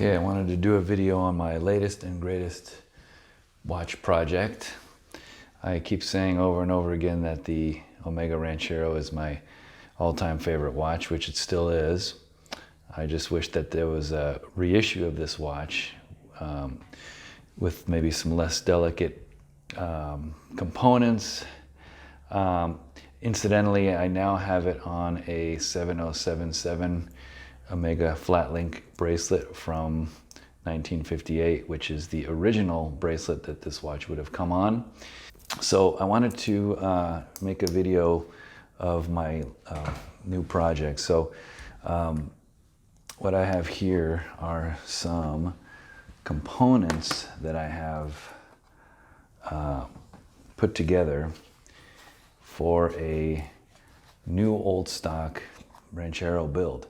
Okay, I wanted to do a video on my latest and greatest watch project. I keep saying over and over again that the Omega Ranchero is my all-time favorite watch, which it still is. I just wish that there was a reissue of this watch with maybe some less delicate components. Incidentally, I now have it on a 7077 Omega flat link bracelet from 1958, which is the original bracelet that this watch would have come on. So I wanted to make a video of my new project. So what I have here are some components that I have put together for a new old stock Ranchero build.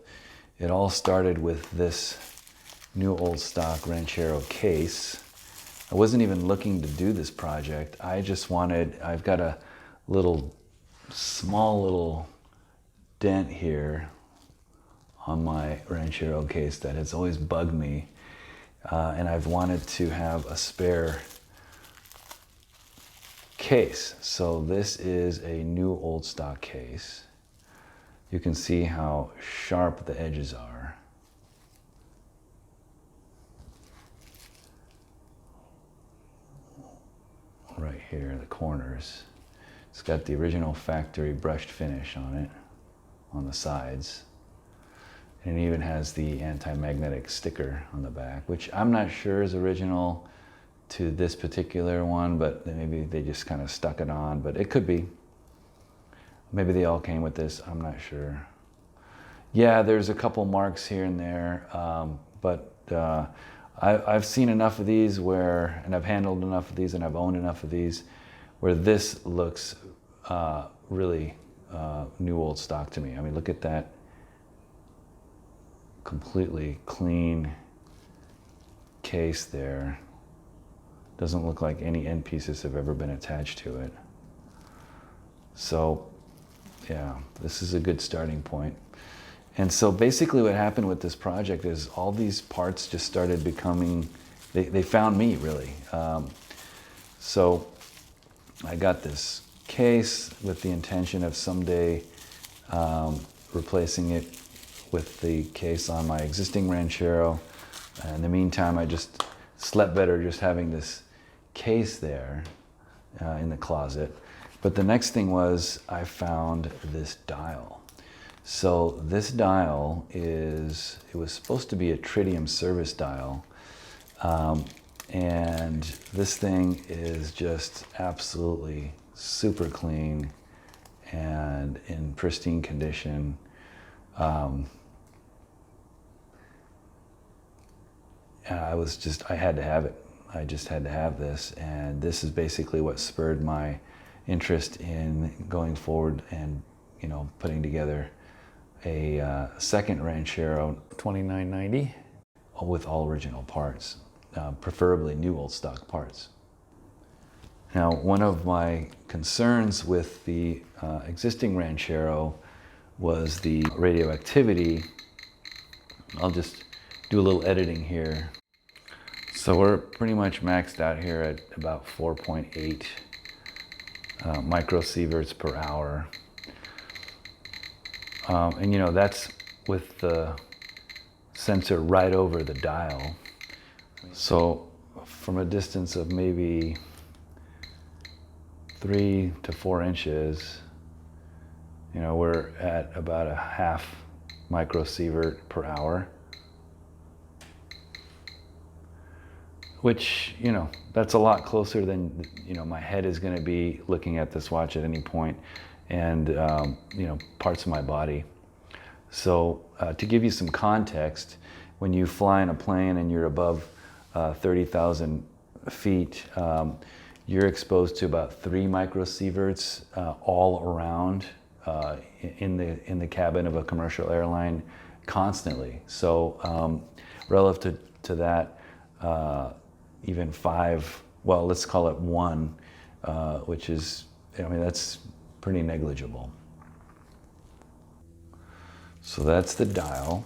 It all started with this new old stock Ranchero case. I wasn't even looking to do this project. I just wanted, I've got a small little dent here on my Ranchero case that has always bugged me. And I've wanted to have a spare case. So this is a new old stock case. You can see how sharp the edges are. Right here, the corners. It's got the original factory brushed finish on it, on the sides. And it even has the anti-magnetic sticker on the back, which I'm not sure is original to this particular one, but maybe they just kind of stuck it on, but it could be. Maybe they all came with this, I'm not sure. Yeah, there's a couple marks here and there, but I've seen enough of these where, and I've handled enough of these and I've owned enough of these, where this looks really new old stock to me. I mean, look at that completely clean case there. Doesn't look like any end pieces have ever been attached to it. So, yeah, this is a good starting point. And so basically what happened with this project is all these parts just started becoming, they found me really. So I got this case with the intention of someday replacing it with the case on my existing Ranchero. In the meantime, I just slept better just having this case there in the closet. But the next thing was I found this dial. So this dial it was supposed to be a tritium service dial. And this thing is just absolutely super clean and in pristine condition. I had to have it. I just had to have this. And this is basically what spurred my interest in going forward and, you know, putting together a second Ranchero 2990 with all original parts, preferably new old stock parts. Now, one of my concerns with the existing Ranchero was the radioactivity. I'll just do a little editing here. So we're pretty much maxed out here at about 4.8 microsieverts per hour. And you know, that's with the sensor right over the dial. So from a distance of maybe 3 to 4 inches, you know, we're at about a half microsievert per hour. Which, you know, that's a lot closer than, you know, my head is going to be looking at this watch at any point, and, you know, parts of my body. So to give you some context, when you fly in a plane and you're above 30,000 feet, you're exposed to about 3 microsieverts all around in the cabin of a commercial airline constantly. So relative to that, even 5, well, let's call it 1, which is, I mean, that's pretty negligible. So that's the dial.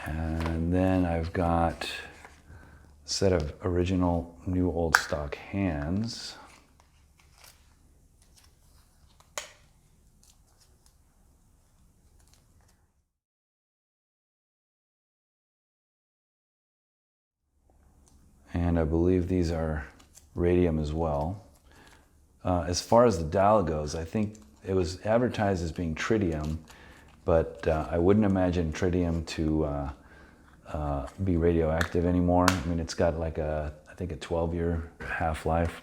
And then I've got a set of original new old stock hands. And I believe these are radium as well. As far as the dial goes, I think it was advertised as being tritium, but I wouldn't imagine tritium to be radioactive anymore. I mean, it's got like I think a 12-year half-life.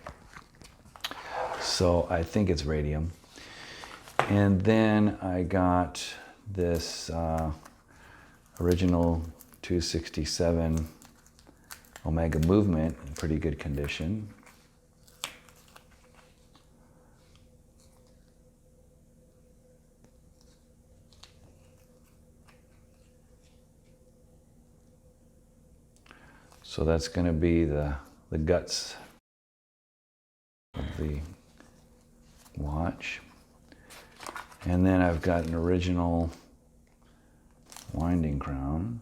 So I think it's radium. And then I got this original 267 Omega Movement in pretty good condition. So that's going to be the guts of the watch. And then I've got an original winding crown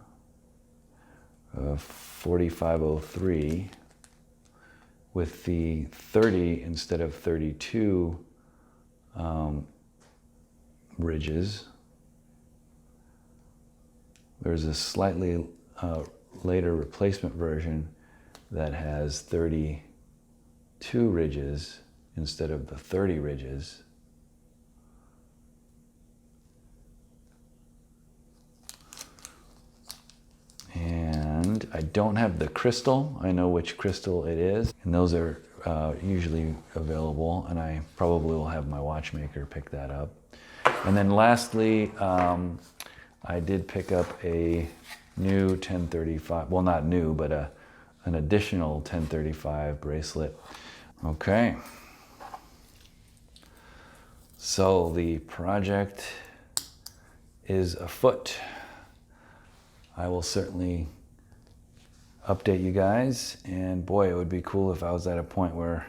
of 4503 with the 30 instead of 32 ridges. There's a slightly later replacement version that has 32 ridges instead of the 30 ridges. And I don't have the crystal. I know which crystal it is, and those are usually available, and I probably will have my watchmaker pick that up. And then lastly, I did pick up a new 1035, well, not new, but an additional 1035 bracelet. Okay. So the project is afoot. I will certainly update you guys, and boy, it would be cool if I was at a point where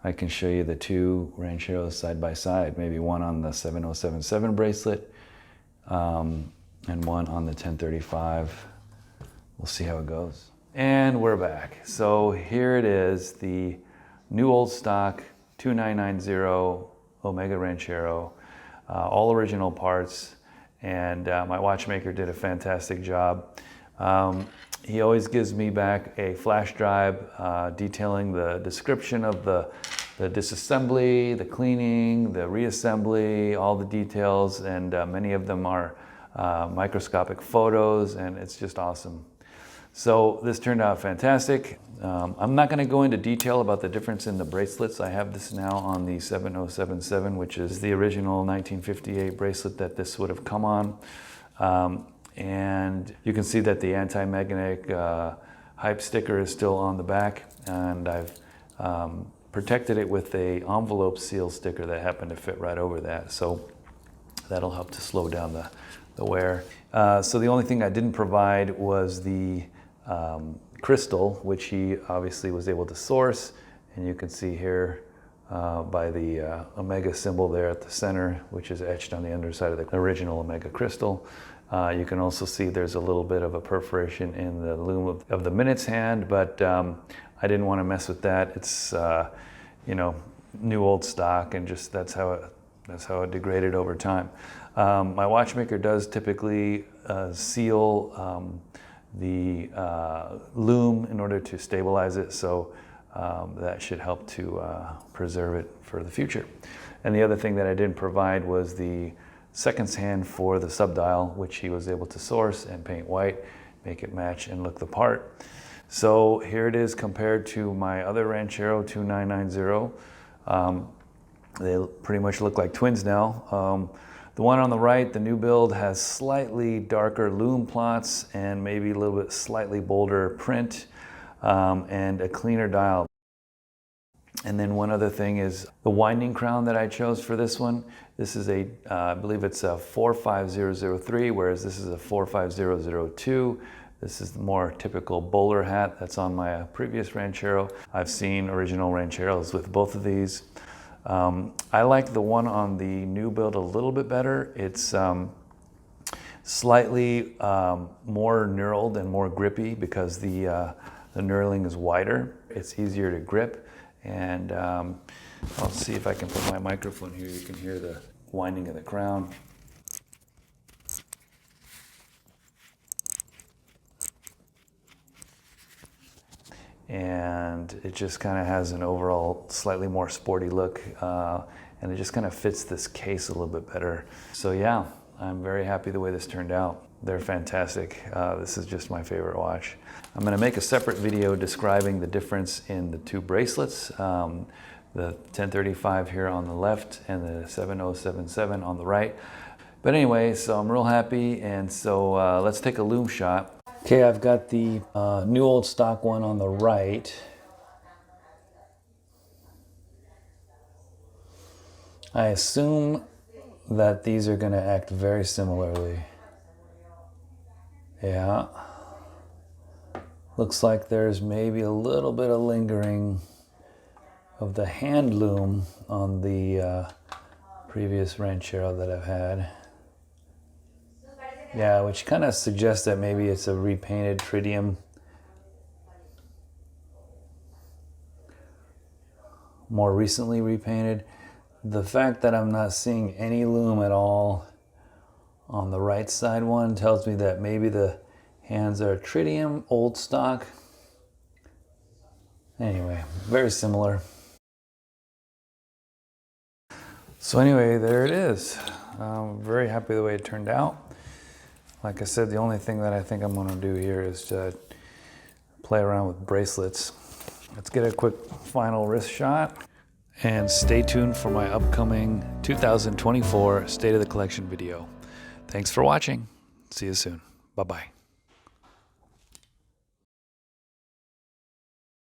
I can show you the two Rancheros side by side, maybe one on the 7077 bracelet and one on the 1035. We'll see how it goes. And we're back. So here it is, the new old stock 2990 Omega Ranchero, all original parts, and my watchmaker did a fantastic job. He always gives me back a flash drive detailing the description of the disassembly, the cleaning, the reassembly, all the details, and many of them are microscopic photos, and it's just awesome. So this turned out fantastic. I'm not going to go into detail about the difference in the bracelets. I have this now on the 7077, which is the original 1958 bracelet that this would have come on. And you can see that the anti-magnetic hype sticker is still on the back, and I've protected it with a envelope seal sticker that happened to fit right over that. So that'll help to slow down the wear. So the only thing I didn't provide was the crystal, which he obviously was able to source, and you can see here by the Omega symbol there at the center, which is etched on the underside of the original Omega crystal. You can also see there's a little bit of a perforation in the loom of the minutes hand, but I didn't want to mess with that. It's you know, new old stock, and just that's how it degraded over time. My watchmaker does typically seal the loom in order to stabilize it, so that should help to preserve it for the future. And the other thing that I didn't provide was the seconds hand for the subdial, which he was able to source and paint white, make it match and look the part. So here it is compared to my other Ranchero 2990. They pretty much look like twins now. The one on the right, the new build, has slightly darker loom plots and maybe a little bit slightly bolder print, and a cleaner dial. And then one other thing is the winding crown that I chose for this one. This is a, I believe it's a 45003, whereas this is a 45002. This is the more typical bowler hat that's on my previous Ranchero. I've seen original Rancheros with both of these. I like the one on the new build a little bit better. It's Slightly more knurled and more grippy because the knurling is wider. It's easier to grip, and I'll see if I can put my microphone here. You can hear the winding of the crown. And it just kind of has an overall slightly more sporty look, and it just kind of fits this case a little bit better. So yeah, I'm very happy the way this turned out. They're fantastic. This is just my favorite watch. I'm going to make a separate video describing the difference in the two bracelets, the 1035 here on the left and the 7077 on the right. But anyway, so I'm real happy, and so let's take a loom shot. Okay, I've got the new old stock one on the right. I assume that these are going to act very similarly. Yeah. Looks like there's maybe a little bit of lingering of the hand loom on the previous Ranchero that I've had. Yeah, which kind of suggests that maybe it's a repainted tritium. More recently repainted. The fact that I'm not seeing any loom at all on the right side one tells me that maybe the hands are tritium, old stock. Anyway, very similar. So anyway, there it is. I'm very happy the way it turned out. Like I said, the only thing that I think I'm going to do here is to play around with bracelets. Let's get a quick final wrist shot. And stay tuned for my upcoming 2024 State of the Collection video. Thanks for watching. See you soon. Bye-bye.